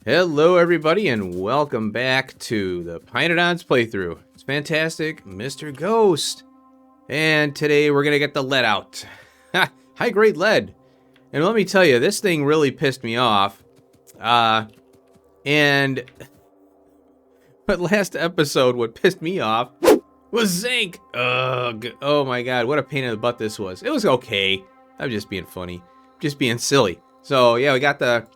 Hello everybody and welcome back to the pYanodons playthrough. It's fantastic, Mr. Ghost. And today we're gonna get the lead out. High grade lead. And let me tell you, this thing really pissed me off. And but last episode, what pissed me off was zinc. Ugh. Oh my god, what a pain in the butt this was. It was okay. I'm just being funny. Just being silly. So yeah, we got the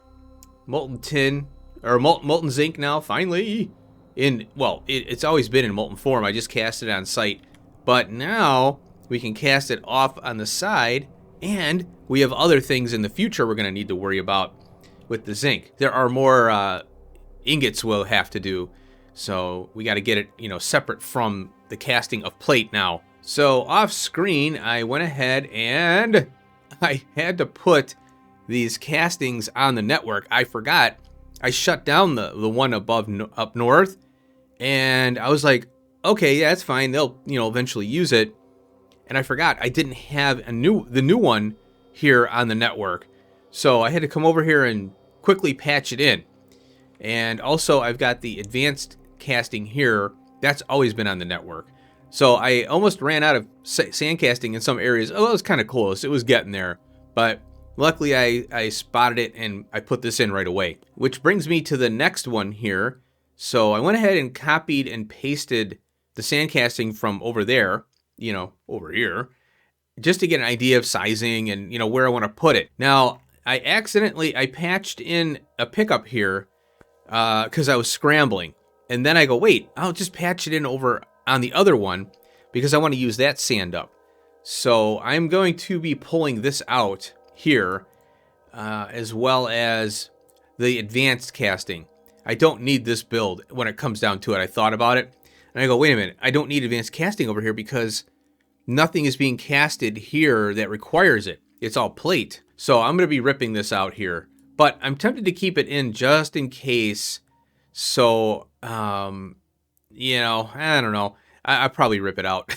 molten tin. Or molten zinc now, finally. It's always been in molten form. I just cast it on site. But now we can cast it off on the side. And we have other things in the future we're going to need to worry about with the zinc. There are more ingots we'll have to do. So we got to get it, separate from the casting of plate now. So off screen, I went ahead and I had to put these castings on the network. I forgot. I shut down the one above up north, and I was like, okay, yeah, that's fine. They'll eventually use it. And I forgot I didn't have the new one here on the network, so I had to come over here and quickly patch it in. And also I've got the advanced casting here. That's always been on the network. So I almost ran out of sand casting in some areas. Oh, it was kind of close. It was getting there, but luckily, I spotted it and I put this in right away. Which brings me to the next one here. So I went ahead and copied and pasted the sand casting from over there, over here, just to get an idea of sizing and, where I want to put it. Now, I patched in a pickup here because I was scrambling. And then I go, wait, I'll just patch it in over on the other one because I want to use that sand up. So I'm going to be pulling this out here, as well as the advanced casting. I don't need this build when it comes down to it. I thought about it, and I go, wait a minute, I don't need advanced casting over here because nothing is being casted here that requires it. It's all plate. So I'm going to be ripping this out here, but I'm tempted to keep it in just in case. So, I don't know. I'll probably rip it out.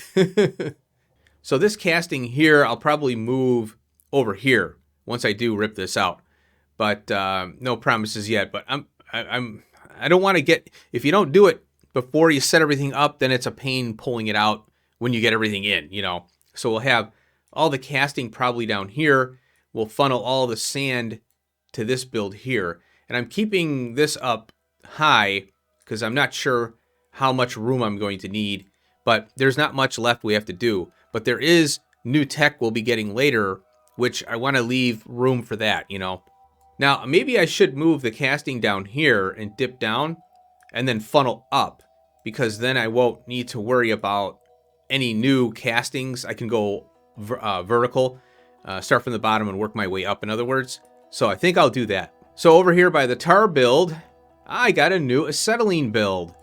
So this casting here, I'll probably move over here once I do rip this out, but no promises yet. But I don't want to get, if you don't do it before you set everything up, then it's a pain pulling it out when you get everything in, So we'll have all the casting probably down here. We'll funnel all the sand to this build here, and I'm keeping this up high because I'm not sure how much room I'm going to need. But there's not much left we have to do. But there is new tech we'll be getting later, which I want to leave room for that, Now, maybe I should move the casting down here and dip down and then funnel up, because then I won't need to worry about any new castings. I can go vertical, start from the bottom and work my way up, in other words. So I think I'll do that. So over here by the tar build, I got a new acetylene build.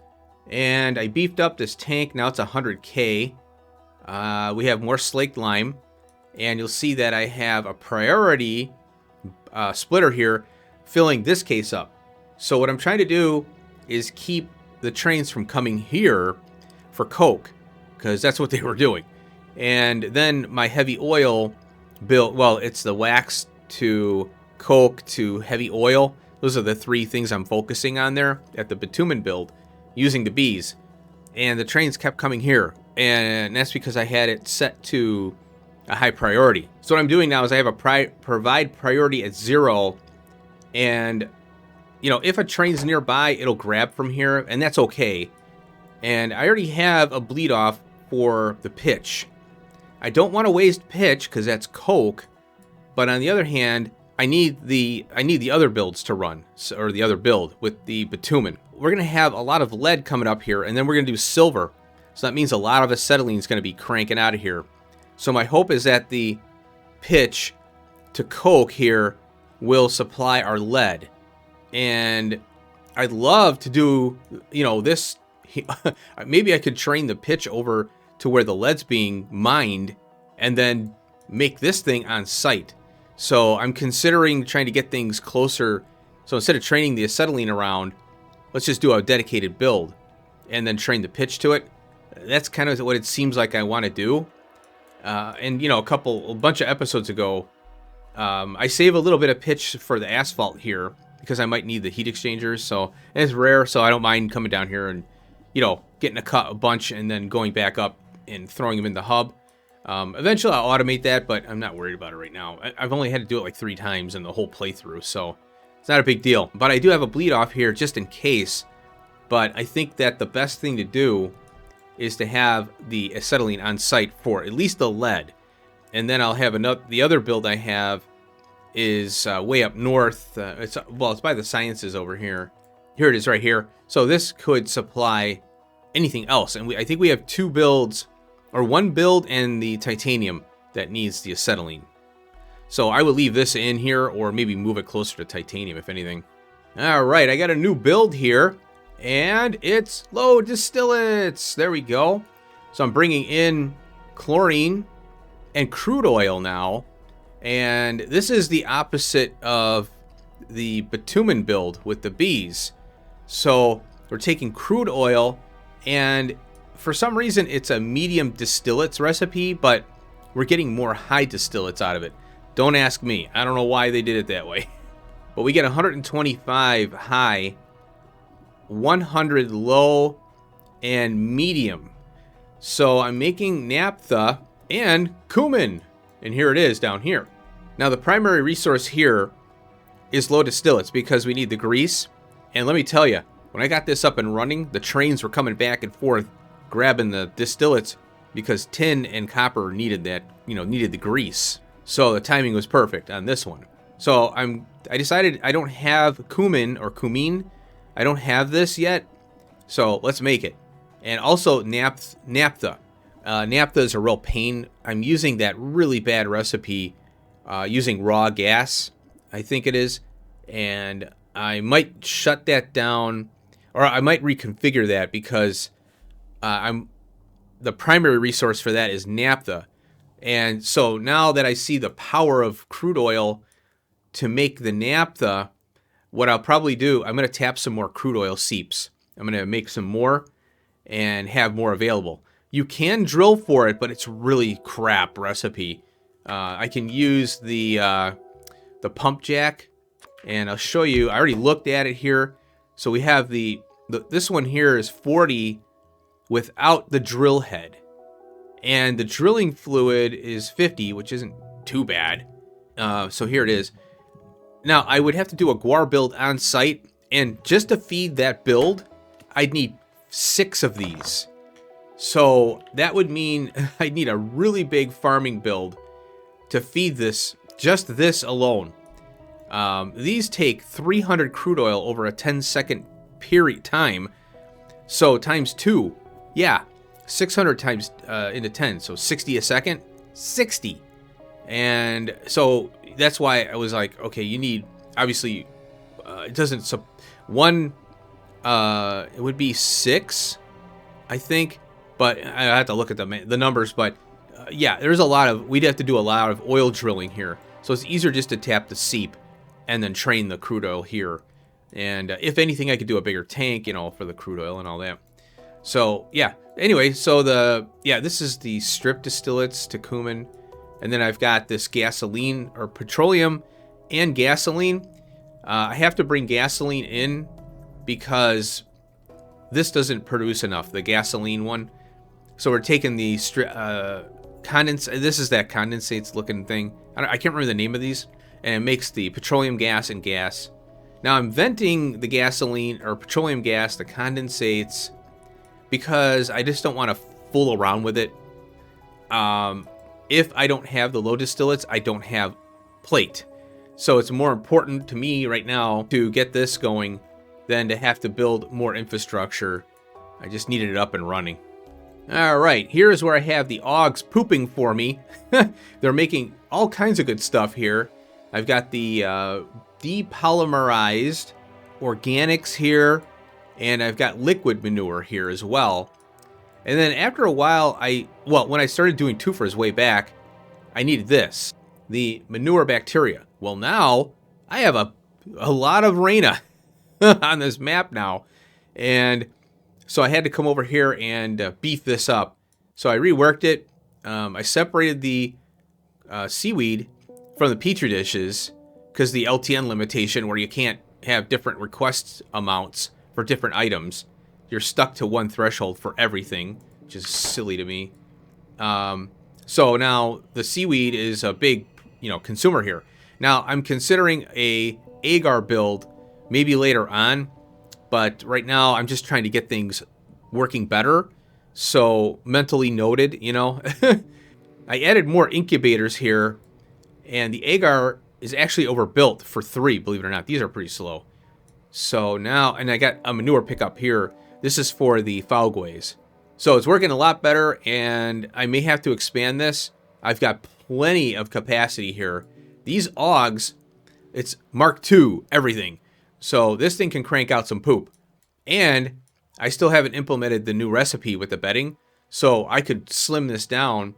And I beefed up this tank. Now it's 100K. We have more slaked lime. And you'll see that I have a priority splitter here filling this case up. So what I'm trying to do is keep the trains from coming here for coke, because that's what they were doing. And then my heavy oil build, well, it's the wax to coke to heavy oil. Those are the three things I'm focusing on there at the bitumen build using the bees. And the trains kept coming here. And that's because I had it set to a high priority. So what I'm doing now is I have a provide priority at 0, and if a train's nearby, it'll grab from here, and that's okay. And I already have a bleed off for the pitch. I don't want to waste pitch because that's coke, but on the other hand, I need the other builds to run, or the other build with the bitumen. We're gonna have a lot of lead coming up here, and then we're gonna do silver. So that means a lot of acetylene is gonna be cranking out of here. So my hope is that the pitch to coke here will supply our lead. And I'd love to do, this. Maybe I could train the pitch over to where the lead's being mined and then make this thing on site. So I'm considering trying to get things closer. So instead of training the acetylene around, let's just do a dedicated build and then train the pitch to it. That's kind of what it seems like I want to do. And a bunch of episodes ago, I save a little bit of pitch for the asphalt here because I might need the heat exchangers. So it's rare, so I don't mind coming down here and, you know, getting a bunch and then going back up and throwing them in the hub. Eventually I'll automate that, but I'm not worried about it right now. I've only had to do it like 3 times in the whole playthrough, so it's not a big deal. But I do have a bleed off here just in case. But I think that the best thing to do is to have the acetylene on site for at least the lead. And then I'll have the other build I have is way up north. It's by the sciences over here. Here it is right here. So this could supply anything else. And I think we have 2 builds, or 1 build and the titanium that needs the acetylene. So I would leave this in here or maybe move it closer to titanium if anything. All right, I got a new build here and it's low distillates. There we go. So I'm bringing in chlorine and crude oil now. And this is the opposite of the bitumen build with the bees. So we're taking crude oil, and for some reason it's a medium distillates recipe, but we're getting more high distillates out of it. Don't ask me. I don't know why they did it that way. But we get 125 high, 100 low, and medium. So I'm making naphtha and cumin. And here it is down here. Now the primary resource here is low distillates because we need the grease. And let me tell you, when I got this up and running, the trains were coming back and forth grabbing the distillates because tin and copper needed that, needed the grease. So the timing was perfect on this one. So I decided I don't have cumin or cumine. I don't have this yet. So let's make it. And also naphtha. Naphtha is a real pain. I'm using that really bad recipe using raw gas, I think it is. And I might shut that down, or I might reconfigure that because the primary resource for that is naphtha. And so now that I see the power of crude oil to make the naphtha, what I'll probably do, I'm going to tap some more crude oil seeps. I'm going to make some more and have more available. You can drill for it, but it's really crap recipe. I can use the pump jack, and I'll show you. I already looked at it here. So we have this one here is 40 without the drill head. And the drilling fluid is 50, which isn't too bad. So here it is. Now, I would have to do a guar build on site, and just to feed that build, I'd need 6 of these. So that would mean I'd need a really big farming build to feed this, just this alone. These take 300 crude oil over a 10-second period time. So times 2, yeah, 600 times into 10, so 60 a second, 60. And so that's why I was like, okay, you need, obviously, it doesn't, it would be 6, I think, but I have to look at the numbers, but yeah, there's we'd have to do a lot of oil drilling here. So it's easier just to tap the seep and then train the crude oil here. And if anything, I could do a bigger tank, for the crude oil and all that. So yeah, anyway, so this is the strip distillates to cumin. And then I've got this gasoline or petroleum and gasoline. I have to bring gasoline in because this doesn't produce enough, the gasoline one. So we're taking the condensate. This is that condensates looking thing. I can't remember the name of these. And it makes the petroleum gas and gas. Now I'm venting the gasoline or petroleum gas, the condensates, because I just don't want to fool around with it. If I don't have the low distillates, I don't have plate. So it's more important to me right now to get this going than to have to build more infrastructure. I just needed it up and running. All right, here's where I have the augs pooping for me. They're making all kinds of good stuff here. I've got the depolymerized organics here, and I've got liquid manure here as well. And then after a while, when I started doing twofers way back, I needed this, the manure bacteria. Well, now I have a lot of Rena on this map now. And so I had to come over here and beef this up. So I reworked it. I separated the seaweed from the petri dishes because the LTN limitation where you can't have different request amounts for different items. You're stuck to one threshold for everything, which is silly to me. So now the seaweed is a big, consumer here. Now I'm considering a agar build maybe later on, but right now I'm just trying to get things working better. So mentally noted, I added more incubators here, and the agar is actually overbuilt for 3, believe it or not. These are pretty slow. So now, and I got a manure pickup here. This is for the falgues. So it's working a lot better, and I may have to expand this. I've got plenty of capacity here. These augs, it's Mark II, everything. So this thing can crank out some poop. And I still haven't implemented the new recipe with the bedding, so I could slim this down.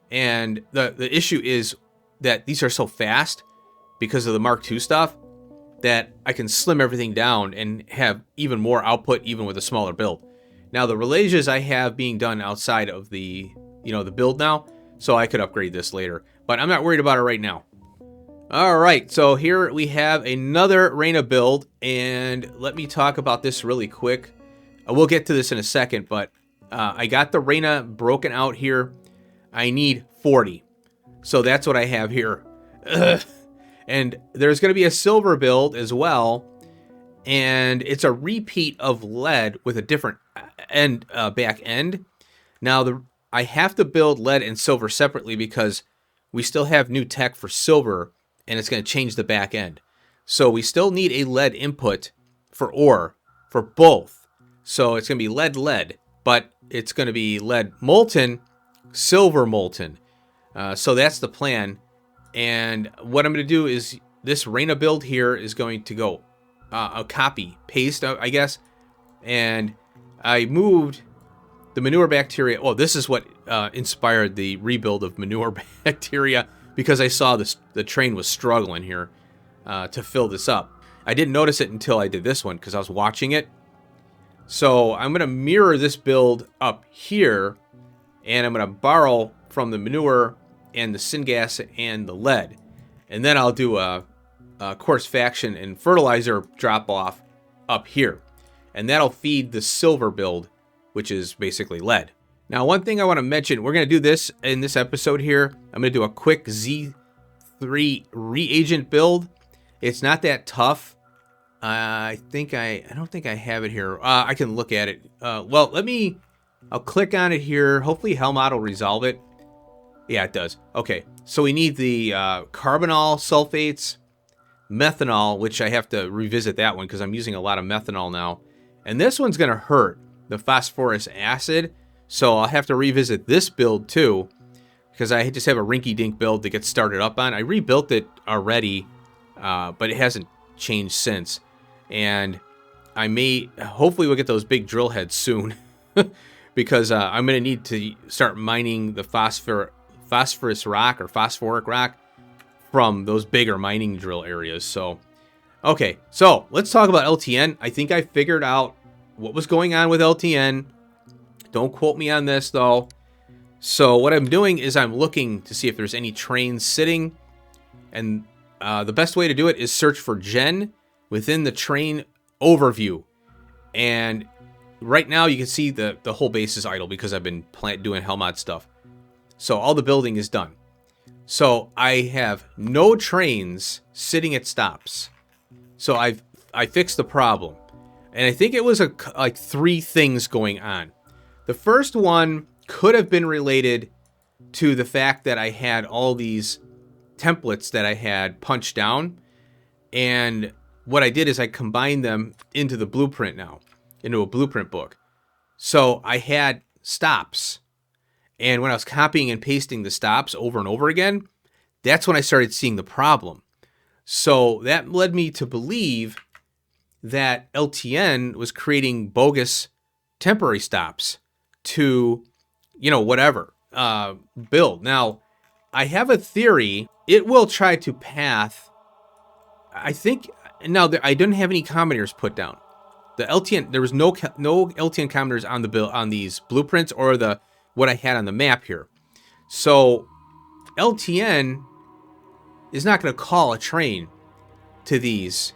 And the issue is that these are so fast because of the Mark II stuff that I can slim everything down and have even more output even with a smaller build. Now the Relasias I have being done outside of the the build now, so I could upgrade this later. But I'm not worried about it right now. Alright, so here we have another Reina build, and let me talk about this really quick. We'll get to this in a second, but I got the Reina broken out here. I need 40. So that's what I have here. Ugh. And there's going to be a silver build as well, and it's a repeat of lead with a different back end. Now I have to build lead and silver separately because we still have new tech for silver, and it's going to change the back end. So we still need a lead input for ore for both. So it's going to be lead, but it's going to be lead molten, silver molten. So that's the plan. And what I'm going to do is this Reina build here is going to go a copy, paste, I guess. And I moved the manure bacteria. Well, this is what inspired the rebuild of manure bacteria, because I saw the train was struggling here to fill this up. I didn't notice it until I did this one because I was watching it. So I'm going to mirror this build up here, and I'm going to borrow from the manure and the syngas and the lead. And then I'll do a coarse faction and fertilizer drop off up here. And that'll feed the silver build, which is basically lead. Now, one thing I want to mention, we're going to do this in this episode here. I'm going to do a quick Z3 reagent build. It's not that tough. I don't think I have it here. I can look at it. Well, I'll click on it here. Hopefully Helmut will resolve it. Yeah, it does. Okay, so we need the carbonyl sulfates, methanol, which I have to revisit that one because I'm using a lot of methanol now. And this one's going to hurt, the phosphorus acid. So I'll have to revisit this build too, because I just have a rinky-dink build to get started up on. I rebuilt it already, but it hasn't changed since. And hopefully we'll get those big drill heads soon, because I'm going to need to start mining the phosphorus rock or phosphoric rock from those bigger mining drill areas. So, okay, so let's talk about LTN. I think I figured out what was going on with LTN. Don't quote me on this, though. So what I'm doing is I'm looking to see if there's any trains sitting. And the best way to do it is search for gen within the train overview. And right now you can see the whole base is idle because I've been doing Helmut stuff. So all the building is done. So I have no trains sitting at stops. So I fixed the problem. And I think it was like 3 things going on. The first one could have been related to the fact that I had all these templates that I had punched down. And what I did is I combined them into the blueprint now, into a blueprint book. So I had stops. And when I was copying and pasting the stops over and over again, that's when I started seeing the problem. So that led me to believe that LTN was creating bogus temporary stops to, whatever, build. Now, I have a theory. It will try to path. I think, now I didn't have any commenters put down. The LTN, there was no LTN commenters on the build, on these blueprints or what I had on the map here. So LTN is not going to call a train to these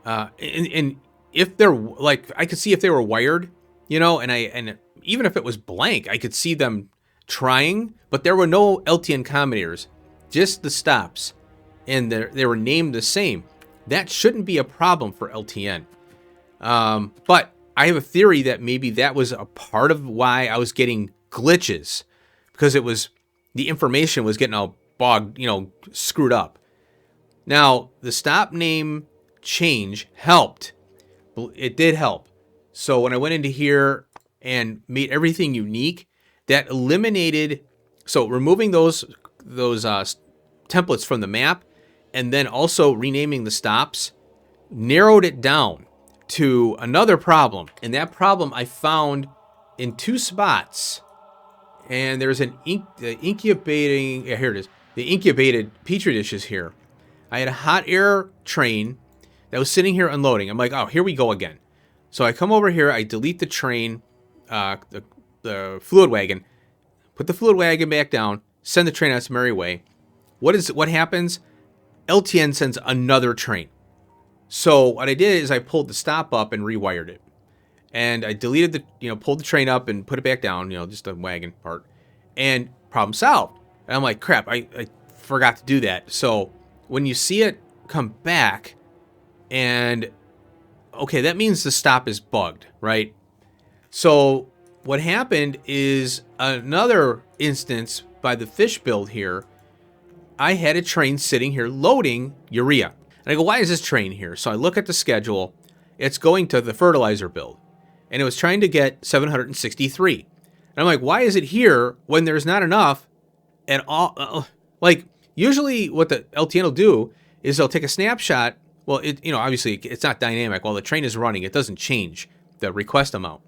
And if they're like, I could see if they were wired, you know, and even if it was blank, I could see them trying, but there were no LTN combinators, just the stops, and they were named the same. That shouldn't be a problem for LTN. But I have a theory that maybe that was a part of why I was getting glitches, because it was, the information was getting all bogged, you know, screwed up. Now, the stop name change helped. It did help. So when I went into here and made everything unique, that eliminated, so removing those templates from the map, and then also renaming the stops, narrowed it down to another problem. And that problem I found in 2 spots. And there's an incubating, here it is, the incubated petri dishes here. I had a hot air train that was sitting here unloading. I'm like, oh, here we go again. So I come over here, I delete the train, the fluid wagon, put the fluid wagon back down, send the train on its merry way. What happens? LTN sends another train. So what I did is I pulled the stop up and rewired it. And I deleted pulled the train up and put it back down, just the wagon part. And problem solved. And I'm like, crap, I forgot to do that. So when you see it come back, and okay, that means the stop is bugged, right? So what happened is another instance by the fish build here, I had a train sitting here loading urea. And I go, why is this train here? So I look at the schedule. It's going to the fertilizer build. And it was trying to get 763. And I'm like, why is it here when there's not enough at all? Like, usually what the LTN will do is they'll take a snapshot. Well, obviously it's not dynamic. While the train is running, it doesn't change the request amount.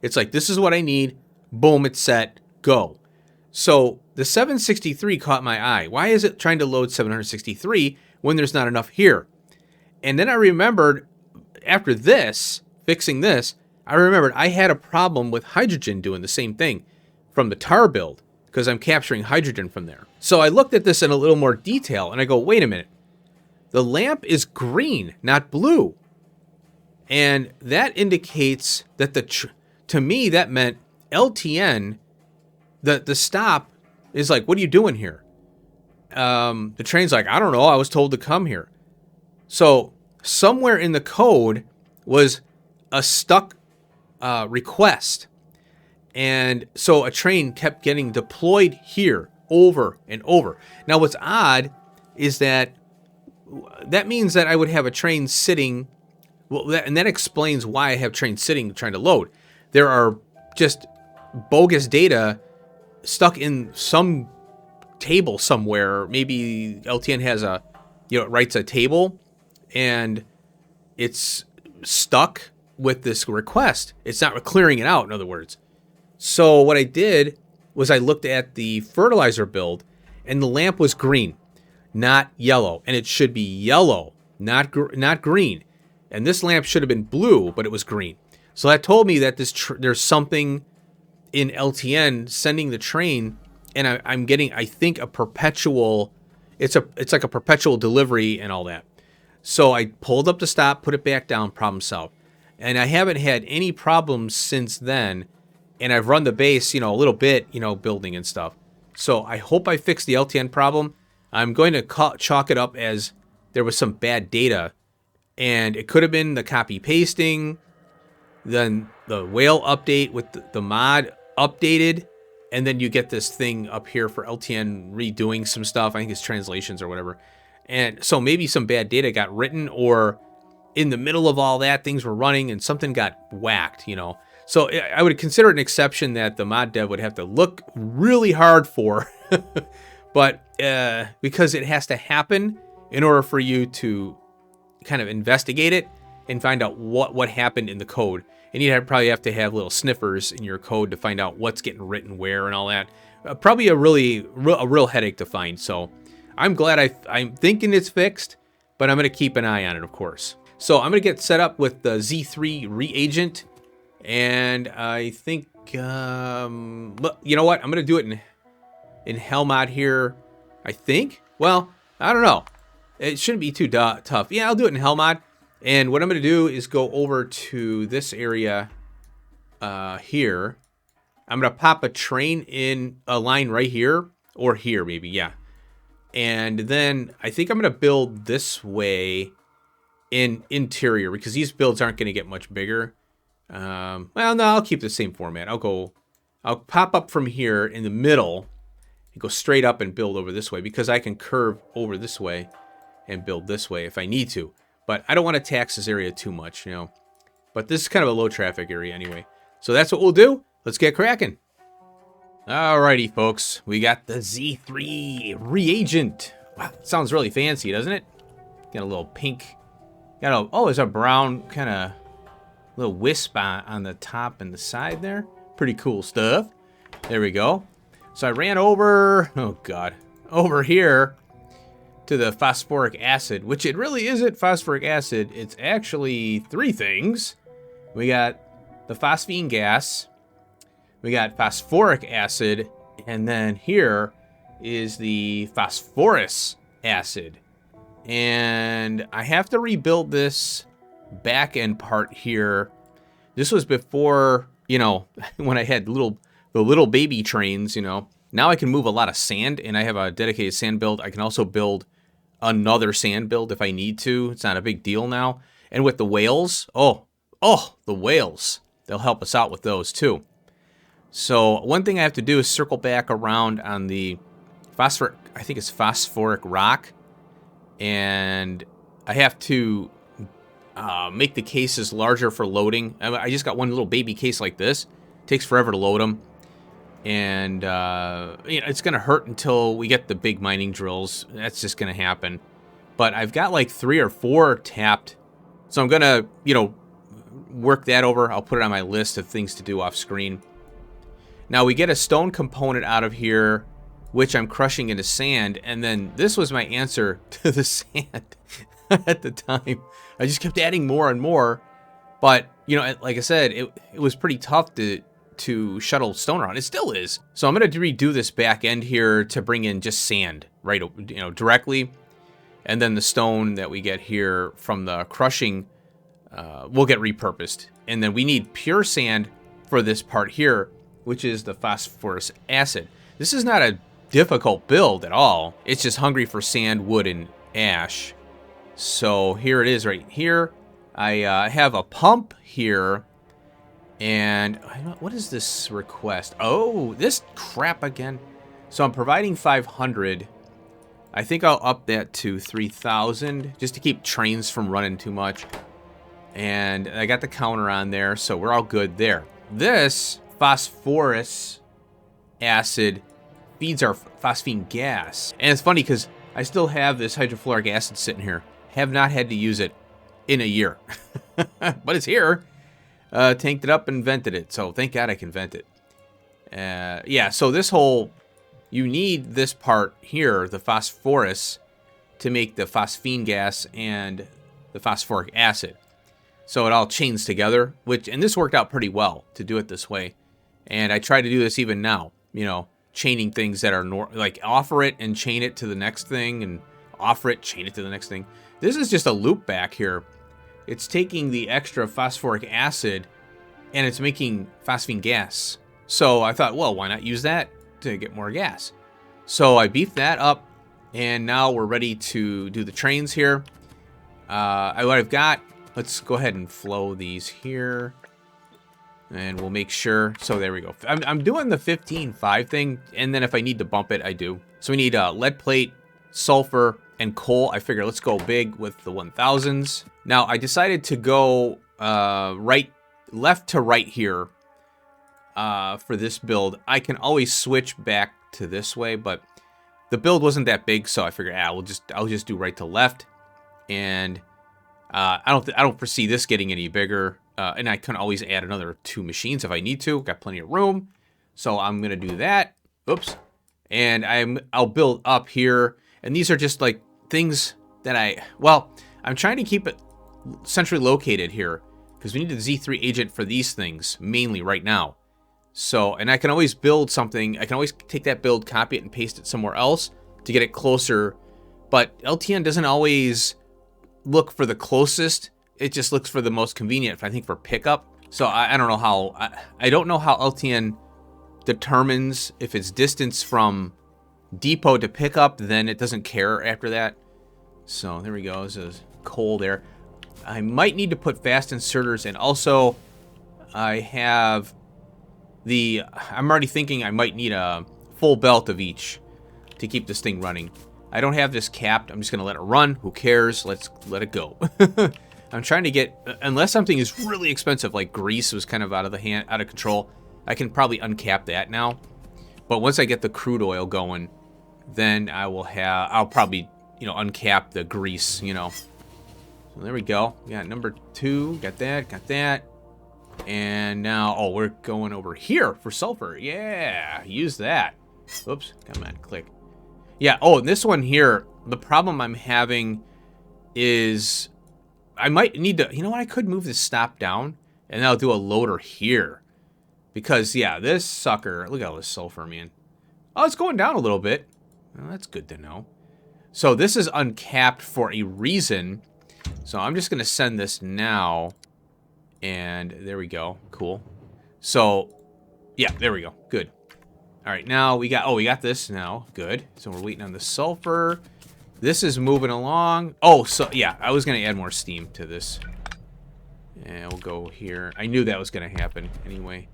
It's like, this is what I need. Boom, it's set. Go. So the 763 caught my eye. Why is it trying to load 763 when there's not enough here? And then I remembered, after this, fixing this, I remembered I had a problem with hydrogen doing the same thing from the tar build, because I'm capturing hydrogen from there. So I looked at this in a little more detail, and I go, wait a minute. The lamp is green, not blue. And that indicates that to me, that meant LTN, the stop is like, what are you doing here? The train's like, I don't know, I was told to come here. So somewhere in the code was a stuck request. And so a train kept getting deployed here over and over. Now what's odd is that means that I would have a train sitting, and that explains why I have trains sitting trying to load. There are just bogus data stuck in some table somewhere. Maybe LTN has it writes a table and it's stuck with this request. It's not clearing it out, in other words. So what I did was I looked at the fertilizer build, and the lamp was green, not yellow. And it should be yellow, not green. And this lamp should have been blue, but it was green. So that told me that there's something in LTN sending the train, and I'm getting, I think, a perpetual, it's like a perpetual delivery and all that. So I pulled up the stop, put it back down, problem solved. And I haven't had any problems since then. And I've run the base, a little bit, building and stuff. So I hope I fixed the LTN problem. I'm going to chalk it up as there was some bad data. And it could have been the copy pasting, then the whale update with the mod updated, and then you get this thing up here for LTN redoing some stuff. I think it's translations or whatever. And so maybe some bad data got written, or in the middle of all that, things were running and something got whacked, So I would consider it an exception that the mod dev would have to look really hard for, but because it has to happen in order for you to kind of investigate it and find out what happened in the code. And you'd probably have to have little sniffers in your code to find out what's getting written where and all that. Probably a real headache to find. So I'm glad I'm thinking it's fixed, but I'm going to keep an eye on it, of course. So I'm going to get set up with the Z3 reagent. And I think, you know what? I'm going to do it in Hellmod here, I think. Well, I don't know. It shouldn't be too tough. Yeah, I'll do it in Hellmod. And what I'm going to do is go over to this area here. I'm going to pop a train in a line right here, or here maybe, yeah. And then I think I'm going to build this way in interior, because these builds aren't going to get much bigger. Well, no, I'll keep the same format. I'll pop up from here in the middle and go straight up and build over this way, because I can curve over this way and build this way if I need to. But I don't want to tax this area too much, you know. But this is kind of a low traffic area anyway. So that's what we'll do. Let's get cracking. Alrighty, folks. We got the Z3 reagent. Wow, it sounds really fancy, doesn't it? Got a little pink. Oh, there's a brown kind of little wisp on the top and the side there. Pretty cool stuff. There we go. So I ran over, oh God, over here to the phosphoric acid, which it really isn't phosphoric acid. It's actually three things. We got the phosphine gas, we got phosphoric acid, and then here is the phosphorus acid. And I have to rebuild this back end part here. This was before, you know, when I had the little baby trains, you know. Now I can move a lot of sand, and I have a dedicated sand build. I can also build another sand build if I need to. It's not a big deal now. And with the whales, the whales, they'll help us out with those too. So one thing I have to do is circle back around on the phosphoric, I think it's phosphoric rock. And I have to make the cases larger for loading. I just got one little baby case like this. It takes forever to load them. And you know, it's going to hurt until we get the big mining drills. That's just going to happen. But I've got like 3 or 4 tapped. So I'm going to, you know, work that over. I'll put it on my list of things to do off screen. Now we get a stone component out of here, which I'm crushing into sand. And then this was my answer to the sand at the time. I just kept adding more and more. But, you know, like I said, it was pretty tough to shuttle stone around. It still is. So I'm going to redo this back end here to bring in just sand, right, you know, directly. And then the stone that we get here from the crushing will get repurposed. And then we need pure sand for this part here, which is the phosphorus acid. This is not a difficult build at all. It's just hungry for sand, wood, and ash. So here it is right here. I have a pump here. And what is this request? Oh, this crap again. So I'm providing 500. I think I'll up that to 3,000 just to keep trains from running too much. And I got the counter on there, so we're all good there. This phosphorus acid feeds our phosphine gas. And it's funny because I still have this hydrofluoric acid sitting here. Have not had to use it in a year. But it's here. Tanked it up and vented it. So thank God I can vent it. Yeah, so this whole... You need this part here, the phosphorus, to make the phosphine gas and the phosphoric acid. So it all chains together, and this worked out pretty well to do it this way. And I try to do this even now, you know, chaining things that are like offer it and chain it to the next thing, and offer it, chain it to the next thing. This is just a loop back here. It's taking the extra phosphoric acid and it's making phosphine gas. So I thought, well, why not use that to get more gas? So I beefed that up, and now we're ready to do the trains here. What I've got, let's go ahead and flow these here, and we'll make sure. So there we go. I'm doing the 15.5 thing, and then if I need to bump it, I do. So we need lead plate, sulfur, and coal. I figure let's go big with the 1000s. Now I decided to go left to right here for this build. I can always switch back to this way, but the build wasn't that big, so I figured I'll just do right to left. And I don't foresee this getting any bigger. And I can always add another 2 machines if I need to. Got plenty of room, so I'm gonna do that. Oops. And I'll build up here, and these are just like things that I'm trying to keep it centrally located here because we need the Z3 agent for these things mainly right now. So, and I can always build something. I can always take that build, copy it, and paste it somewhere else to get it closer. But LTN doesn't always look for the closest. it just looks for the most convenient, I think, for pickup. So I don't know how, I don't know how LTN determines if it's distance from depot to pickup, then it doesn't care after that. So there we go. This is coal there. I might need to put fast inserters, and also I have I'm already thinking I might need a full belt of each to keep this thing running. I don't have this capped. I'm just going to let it run. Who cares? Let's let it go. I'm trying to get, unless something is really expensive, like grease was kind of out of control, I can probably uncap that now. But once I get the crude oil going, then I'll probably, uncap the grease, So there we go. We got number 2, got that. And now, oh, we're going over here for sulfur. Yeah, use that. Oops, come on, click. Yeah, oh, and this one here, the problem I'm having is I might need to, you know what, I could move this stop down, and I'll do a loader here. Because, yeah, this sucker, look at all this sulfur, man. Oh, it's going down a little bit. Well, that's good to know. So this is uncapped for a reason. So I'm just going to send this now. And there we go. Cool. So, yeah, there we go. Good. All right, now we got this now. Good. So we're waiting on the sulfur. This is moving along. Oh, so, yeah, I was going to add more steam to this. And we'll go here. I knew that was going to happen anyway.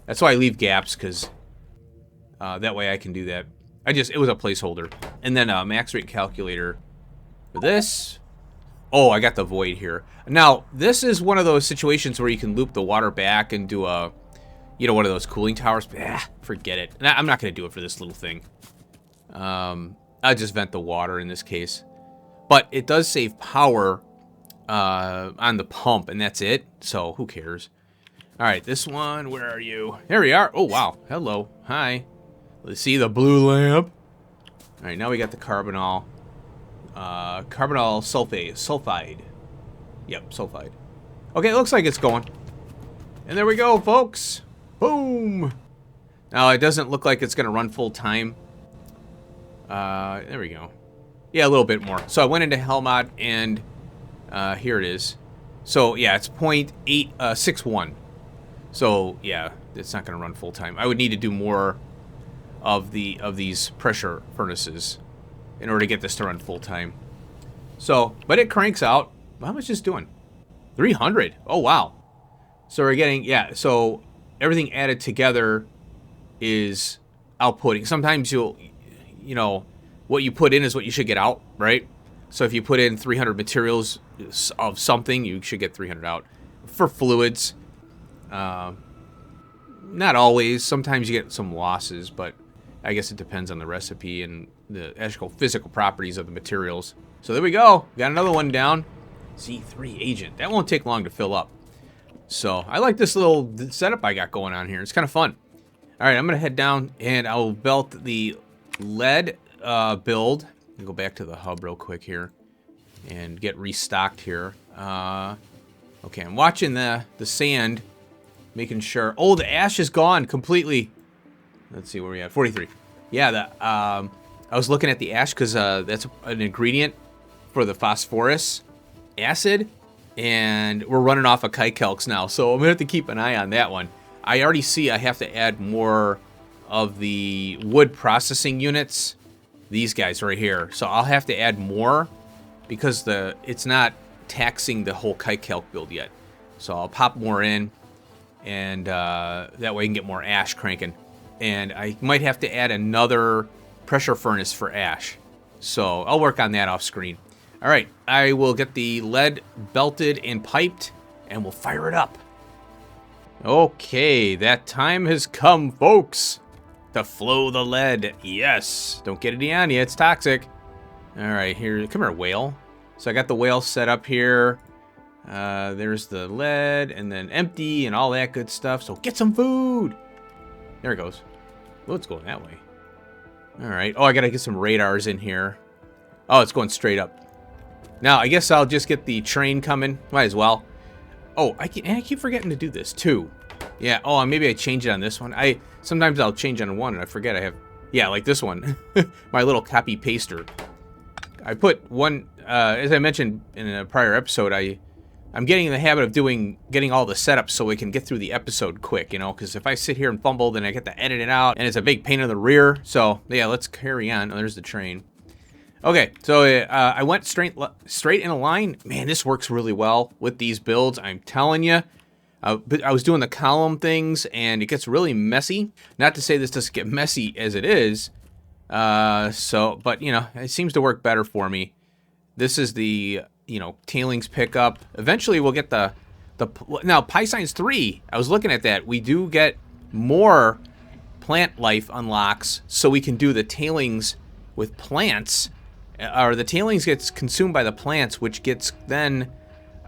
That's why I leave gaps, because that way I can do that. It was a placeholder. And then a max rate calculator for this. Oh, I got the void here. Now, this is one of those situations where you can loop the water back and do a, one of those cooling towers. Forget it. I'm not going to do it for this little thing. I'll just vent the water in this case. But it does save power on the pump, and that's it. So, who cares? All right, this one, where are you? There we are. Oh, wow. Hello. Hi. Let's see the blue lamp. All right, now we got the carbonyl. Carbonyl sulfide. Yep, sulfide. Okay, it looks like it's going. And there we go, folks. Boom. Now, it doesn't look like it's going to run full time. There we go. Yeah, a little bit more. So I went into Helmod, and here it is. So, yeah, it's 0.861. So, yeah, it's not going to run full time. I would need to do more of these pressure furnaces in order to get this to run full time. So, but it cranks out. How much is it doing? 300. Oh, wow. So we're getting, yeah, so everything added together is outputting. Sometimes what you put in is what you should get out, right? So if you put in 300 materials of something, you should get 300 out. For fluids, not always. Sometimes you get some losses, but I guess it depends on the recipe and the actual physical properties of the materials. So there we go. Got another one down. Z3 agent. That won't take long to fill up. So I like this little setup I got going on here. It's kind of fun. All right, I'm going to head down and I'll belt the lead build. I'll go back to the hub real quick here and get restocked here. Okay, I'm watching the sand, making sure. Oh, the ash is gone completely. Let's see where we at. 43. Yeah, I was looking at the ash because that's an ingredient for the phosphorus acid, and we're running off of kite-calcs now, so I'm gonna have to keep an eye on that one. I already see I have to add more of the wood processing units, these guys right here. So I'll have to add more because it's not taxing the whole kite-calc build yet. So I'll pop more in, and that way I can get more ash cranking. And I might have to add another pressure furnace for ash. So I'll work on that off screen. All right, I will get the lead belted and piped, and we'll fire it up. Okay, that time has come, folks, to flow the lead. Yes, don't get any on you, it's toxic. All right, come here, whale. So I got the whale set up here. There's the lead, and then empty, and all that good stuff. So get some food. There it goes. Well, it's going that way. All right. Oh, I got to get some radars in here. Oh, it's going straight up. Now, I guess I'll just get the train coming. Might as well. Oh, I keep forgetting to do this, too. Yeah, oh, maybe I change it on this one. Sometimes I'll change on one, and I forget I have... Yeah, like this one. My little copy-paster. I put one... as I mentioned in a prior episode, I I'm getting in the habit of getting all the setup so we can get through the episode quick, you know, because if I sit here and fumble, then I get to edit it out, and it's a big pain in the rear. So, yeah, let's carry on. Oh, there's the train. Okay, so I went straight in a line. Man, this works really well with these builds, I'm telling you. But I was doing the column things, and it gets really messy. Not to say this doesn't get messy as it is. But, you know, it seems to work better for me. This is the, you know, tailings pickup. Eventually, we'll get now, pYscience 3, I was looking at that. We do get more plant life unlocks, so we can do the tailings with plants. Or the tailings gets consumed by the plants, which gets then...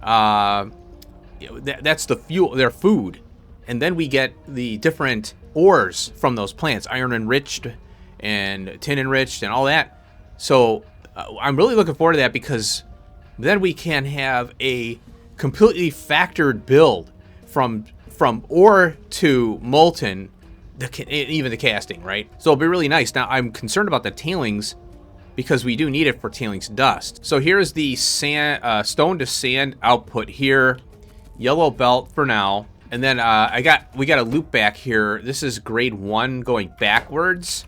that's the fuel, their food, and then we get the different ores from those plants, iron enriched and tin enriched and all that. So I'm really looking forward to that, because then we can have a completely factored build from ore to molten, even the casting, right? So it'll be really nice. Now I'm concerned about the tailings, because we do need it for tailings dust. So here's the sand, stone to sand output here. Yellow belt for now, and then we got a loop back here. This is grade 1 going backwards,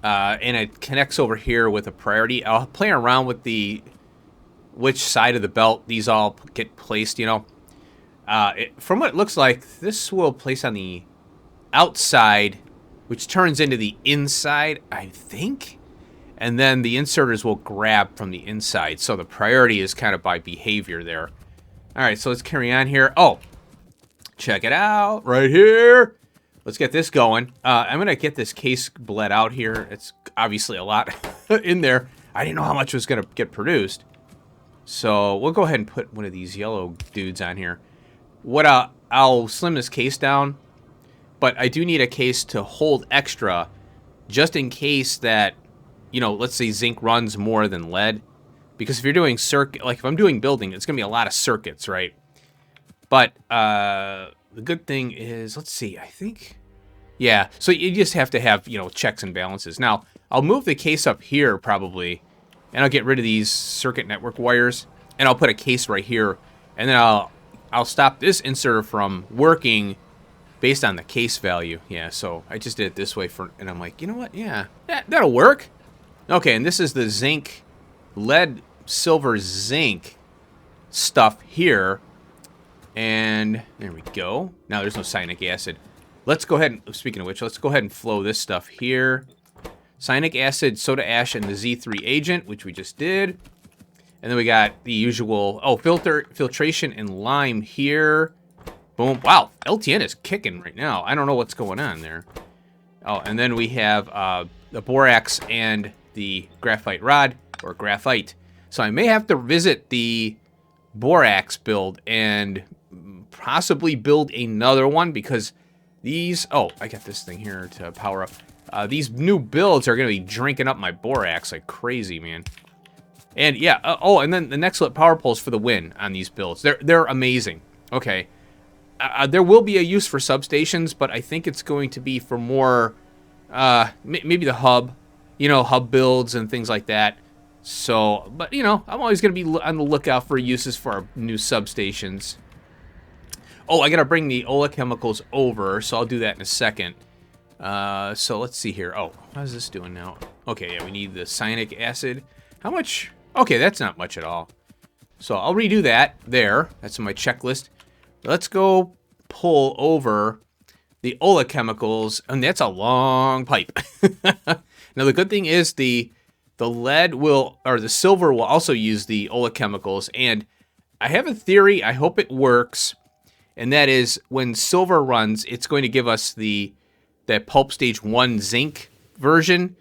and it connects over here with a priority. I'll play around with which side of the belt these all get placed. You know, from what it looks like, this will place on the outside, which turns into the inside, I think, and then the inserters will grab from the inside. So the priority is kind of by behavior there. All right, so let's carry on here. Oh, check it out right here. Let's get this going. I'm going to get this case bled out here. It's obviously a lot in there. I didn't know how much was going to get produced. So we'll go ahead and put one of these yellow dudes on here. I'll slim this case down, but I do need a case to hold extra just in case that, you know, let's say zinc runs more than lead. Because if you're doing like if I'm doing building, it's going to be a lot of circuits, right? But the good thing is, let's see, I think, yeah. So you just have to have, you know, checks and balances. Now, I'll move the case up here probably, and I'll get rid of these circuit network wires, and I'll put a case right here, and then I'll stop this inserter from working based on the case value. Yeah, so I just did it this way and I'm like, you know what? Yeah, that'll work. Okay, and this is the zinc, lead, silver, zinc stuff here. And there we go. Now there's no cyanic acid. Let's go ahead and, speaking of which, let's go ahead and flow this stuff here. Cyanic acid, soda ash, and the Z3 agent, which we just did. And then we got the usual, filtration and lime here. Boom. Wow, LTN is kicking right now. I don't know what's going on there. Oh, and then we have the borax and the graphite rod, or graphite. So I may have to visit the borax build and possibly build another one, because these... Oh, I got this thing here to power up. These new builds are going to be drinking up my borax like crazy, man. And yeah, and then the next power poles for the win on these builds. They're amazing. Okay. There will be a use for substations, but I think it's going to be for more, maybe the hub, you know, hub builds and things like that. So, but, you know, I'm always going to be on the lookout for uses for our new substations. Oh, I got to bring the oleochemicals over, so I'll do that in a second. So let's see here. Oh, how's this doing now? Okay, yeah, we need the cyanic acid. How much? Okay, that's not much at all. So I'll redo that there. That's on my checklist. Let's go pull over the oleochemicals, and that's a long pipe. Now, the good thing is the lead will, or the silver will also use the oleochemicals, and I have a theory, I hope it works, and that is when silver runs, it's going to give us that pulp stage 1 zinc version,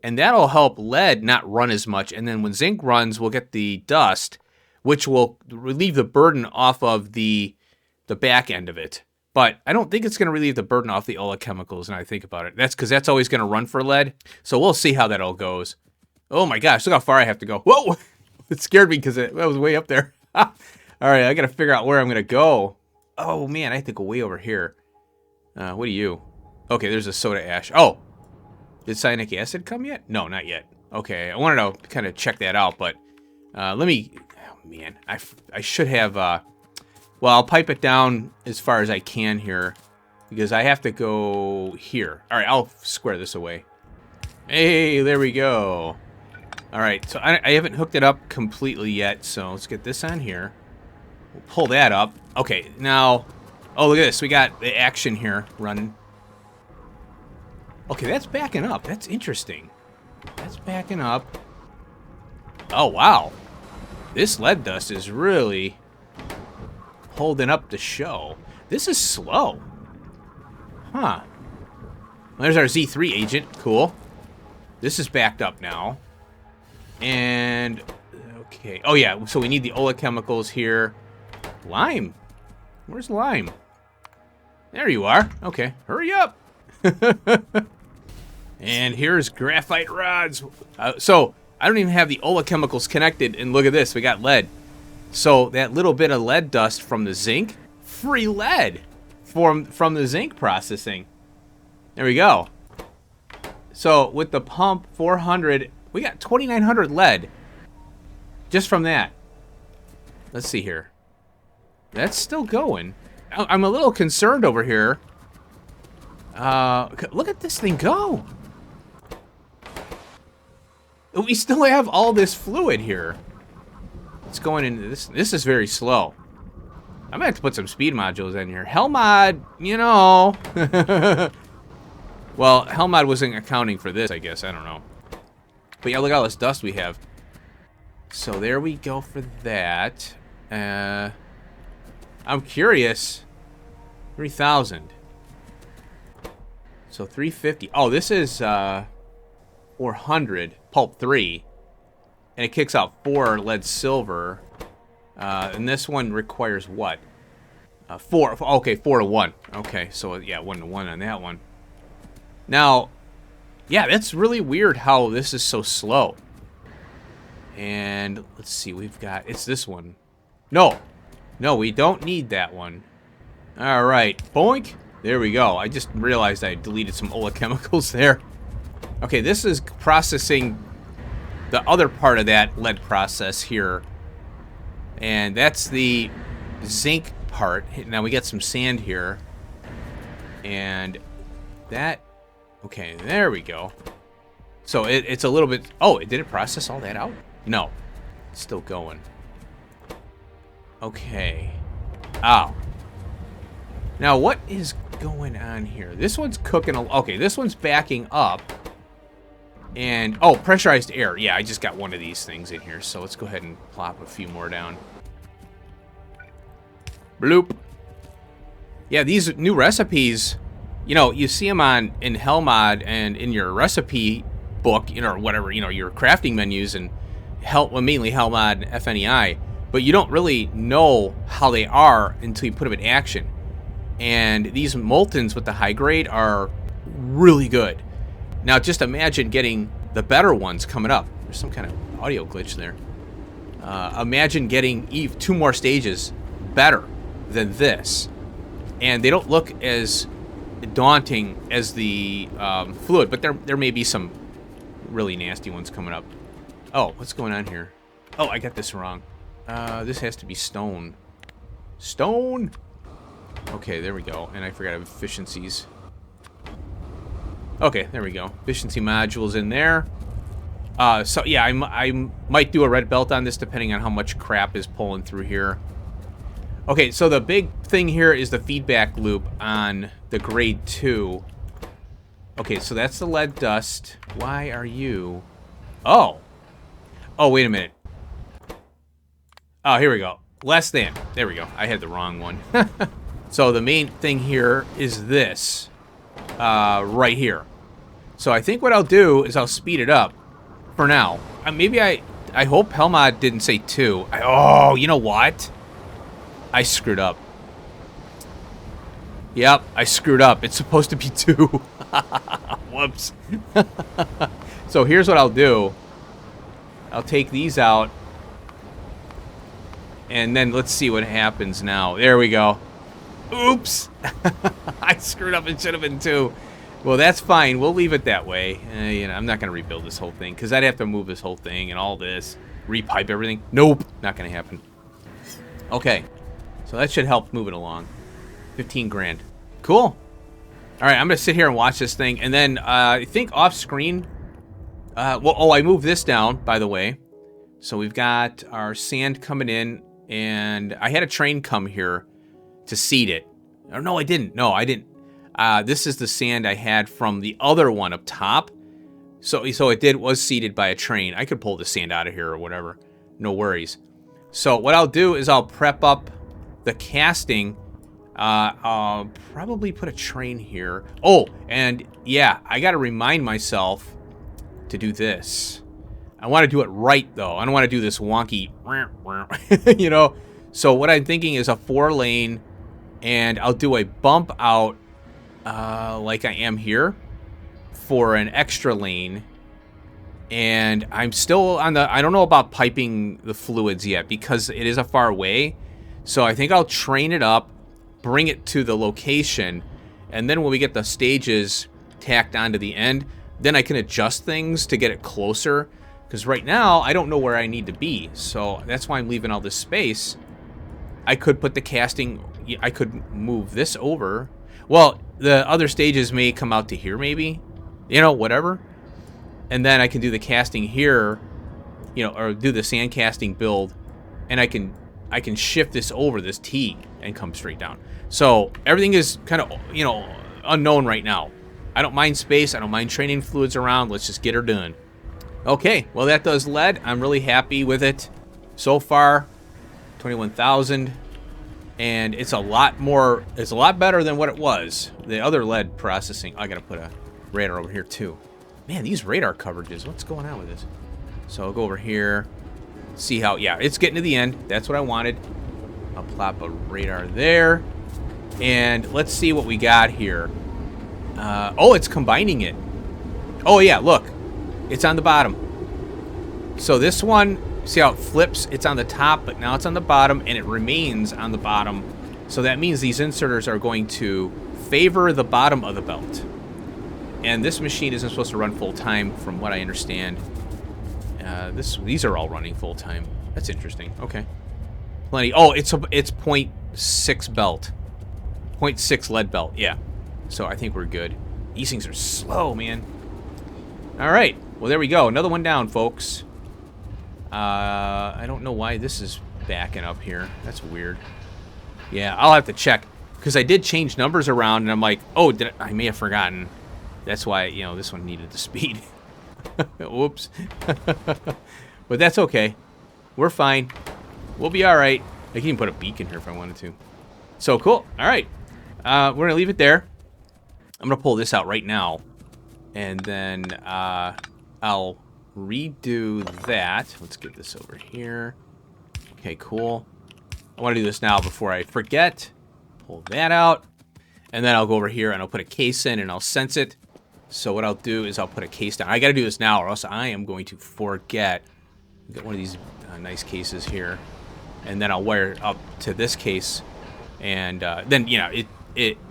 and that'll help lead not run as much, and then when zinc runs, we'll get the dust, which will relieve the burden off of the back end of it. But I don't think it's going to relieve the burden off the oleochemicals, now I think about it. That's because that's always going to run for lead, so we'll see how that all goes. Oh my gosh, look how far I have to go. Whoa! It scared me because that was way up there. All right, I got to figure out where I'm going to go. Oh man, I have to go way over here. What are you? Okay, there's a soda ash. Oh, did cyanic acid come yet? No, not yet. Okay, I wanted to kind of check that out, but let me... man. I should have... well, I'll pipe it down as far as I can here. Because I have to go here. All right, I'll square this away. Hey, there we go. All right, so I haven't hooked it up completely yet. So let's get this on here. We'll pull that up. Okay, now... Oh, look at this. We got the action here running. Okay, that's backing up. That's interesting. That's backing up. Oh, wow. This lead dust is really holding up the show. This is slow. Huh. Well, there's our Z3 agent. Cool. This is backed up now. And, okay. Oh, yeah, so we need the oleochemicals here. Lime. Where's lime? There you are. Okay, hurry up. And here's graphite rods. So I don't even have the oleochemicals connected. And look at this. We got lead. So that little bit of lead dust from the zinc, free lead from the zinc processing. There we go. So with the pump 400, we got 2,900 lead just from that. Let's see here. That's still going. I'm a little concerned over here. Look at this thing go. We still have all this fluid here. It's going into this. This is very slow. I'm gonna have to put some speed modules in here. Hellmod, you know. Well, Hellmod wasn't accounting for this, I guess. I don't know. But yeah, look at all this dust we have. So there we go for that. I'm curious. 3,000. So 350. Oh, this is 400 pulp 3, and it kicks out 4 lead silver. And this one requires what? 4. Okay, 4 to 1. Okay, so yeah, 1 to 1 on that one. Now, yeah, that's really weird how this is so slow. And let's see, we've got, it's this one. No, we don't need that one. All right, boink. There we go. I just realized I deleted some oleochemicals there. Okay, this is processing the other part of that lead process here. And that's the zinc part. Now we got some sand here. And that, okay, there we go. So it's a little bit, oh, did it process all that out? No, it's still going. Okay. Ow. Now, what is going on here? This one's cooking. Okay, this one's backing up. And, oh, pressurized air. Yeah, I just got one of these things in here. So let's go ahead and plop a few more down. Bloop. Yeah, these new recipes, you know, you see them in Hellmod and in your recipe book, you know, or whatever, you know, your crafting menus and mainly Hellmod and FNEI. But you don't really know how they are until you put them in action. And these Moltens with the high grade are really good. Now, just imagine getting the better ones coming up. There's some kind of audio glitch there. Imagine getting 2 more stages better than this. And they don't look as daunting as the fluid, but there may be some really nasty ones coming up. Oh, what's going on here? Oh, I got this wrong. This has to be stone. Stone! Okay, there we go. And I forgot efficiencies. Okay, there we go. Efficiency modules in there. So yeah, I might do a red belt on this depending on how much crap is pulling through here. Okay, so the big thing here is the feedback loop on the grade 2. Okay, so that's the lead dust. Why are you... Oh. Oh, wait a minute. Oh, here we go. Less than. There we go. I had the wrong one. So the main thing here is this. Right here. So I think what I'll do is I'll speed it up for now. Maybe I hope Hellmod didn't say 2. Oh, you know what? I screwed up. Yep, I screwed up. It's supposed to be 2. Whoops. So here's what I'll do. I'll take these out. And then let's see what happens now. There we go. Oops. I screwed up. It should have been 2. Well, that's fine. We'll leave it that way. You know, I'm not going to rebuild this whole thing because I'd have to move this whole thing and all this. repipe everything. Nope, not gonna happen. Okay, so that should help move it along. 15 grand. Cool. All right, I'm gonna sit here and watch this thing, and then I think off screen. I moved this down, by the way. So we've got our sand coming in, and I had a train come here to seed it. Oh, no, I didn't. No, I didn't. This is the sand I had from the other one up top. So it was seeded by a train. I could pull the sand out of here or whatever. No worries. So what I'll do is I'll prep up the casting. I'll probably put a train here. Oh, and yeah, I got to remind myself to do this. I want to do it right, though. I don't want to do this wonky, you know? So what I'm thinking is a 4-lane, and I'll do a bump out like I am here for an extra lane. And I'm still on the... I don't know about piping the fluids yet because it is a far way. So I think I'll train it up, bring it to the location, and then when we get the stages tacked onto the end, then I can adjust things to get it closer. Because right now, I don't know where I need to be. So that's why I'm leaving all this space. I could put the casting... I could move this over. Well, the other stages may come out to here, maybe. You know, whatever. And then I can do the casting here. You know, or do the sand casting build. And I can shift this over, this T, and come straight down. So everything is kind of, you know, unknown right now. I don't mind space. I don't mind training fluids around. Let's just get her done. Okay, well that does lead. I'm really happy with it so far. 21,000, and it's a lot more. It's a lot better than what it was. The other lead processing. I gotta put a radar over here too. Man, these radar coverages. What's going on with this? So I'll go over here. See how? Yeah, it's getting to the end. That's what I wanted. I'll plop a radar there, and let's see what we got here. Oh, it's combining it. Oh yeah, look. It's on the bottom. So this one, see how it flips? It's on the top, but now it's on the bottom, and it remains on the bottom. So that means these inserters are going to favor the bottom of the belt. And this machine isn't supposed to run full-time, from what I understand. These are all running full-time. That's interesting. Okay. Plenty. Oh, it's 0.6 belt. 0.6 lead belt, yeah. So I think we're good. These things are slow, man. All right. Well, there we go. Another one down, folks. I don't know why this is backing up here. That's weird. Yeah, I'll have to check. Because I did change numbers around, and I'm like, oh, I may have forgotten. That's why, you know, this one needed the speed. Whoops. But that's okay. We're fine. We'll be all right. I can even put a beacon here if I wanted to. So, cool. All right. We're going to leave it there. I'm going to pull this out right now. And then I'll redo that. Let's get this over here. Okay, cool. I want to do this now before I forget. Pull that out. And then I'll go over here and I'll put a case in and I'll sense it. So what I'll do is I'll put a case down. I got to do this now or else I am going to forget. Got one of these nice cases here. And then I'll wire it up to this case. And then, you know,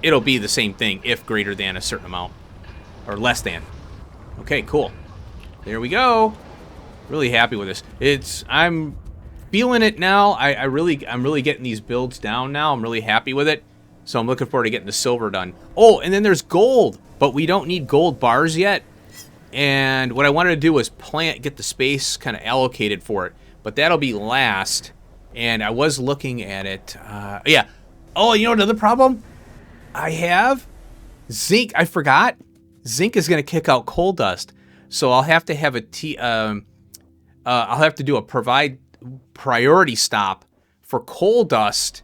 it'll be the same thing if greater than a certain amount. Or less than. Okay, cool. There we go. Really happy with this. I'm feeling it now. I'm really getting these builds down now. I'm really happy with it. So I'm looking forward to getting the silver done. Oh, and then there's gold. But we don't need gold bars yet. And what I wanted to do was get the space kind of allocated for it. But that'll be last. And I was looking at it. Yeah. Oh, you know another problem? I have zinc. I forgot. Zinc is going to kick out coal dust, so I'll have to have I'll have to do a priority stop for coal dust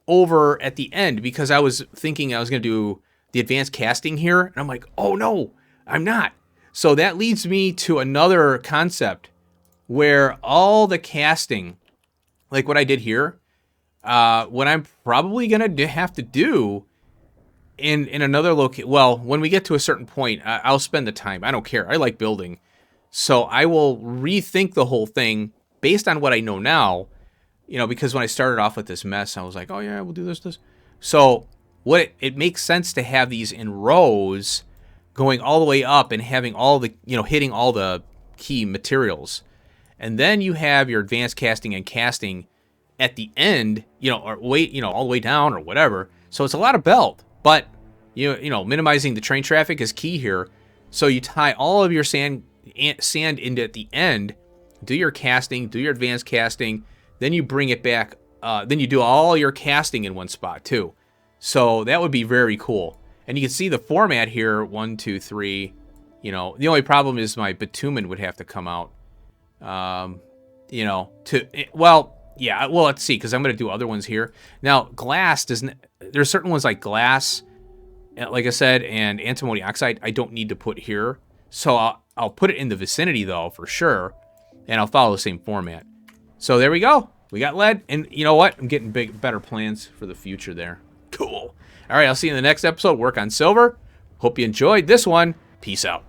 over at the end because I was thinking I was going to do the advanced casting here, and I'm like, oh no, I'm not. So that leads me to another concept where all the casting, like what I did here, what I'm probably going to have to do in another location. Well, when we get to a certain point, I'll spend the time. I don't care. I like building. So I will rethink the whole thing based on what I know now, you know, because when I started off with this mess, I was like, oh yeah, we'll do this. So it makes sense to have these in rows going all the way up and having all the, you know, hitting all the key materials. And then you have your advanced casting and casting at the end, or all the way down or whatever. So it's a lot of belt, but minimizing the train traffic is key here. So you tie all of your sand into at the end, do your casting, do your advanced casting, then you bring it back. Then you do all your casting in one spot too. So that would be very cool. And you can see the format here, 1, 2, 3. The only problem is my bitumen would have to come out. Let's see, because I'm going to do other ones here. Now, glass there's certain ones like glass, like I said, and antimony oxide I don't need to put here. So I'll put it in the vicinity though, for sure. And I'll follow the same format. So there we go. We got lead, and you know what? I'm getting better plans for the future there. Cool. All right, I'll see you in the next episode. Work on silver. Hope you enjoyed this one. Peace out.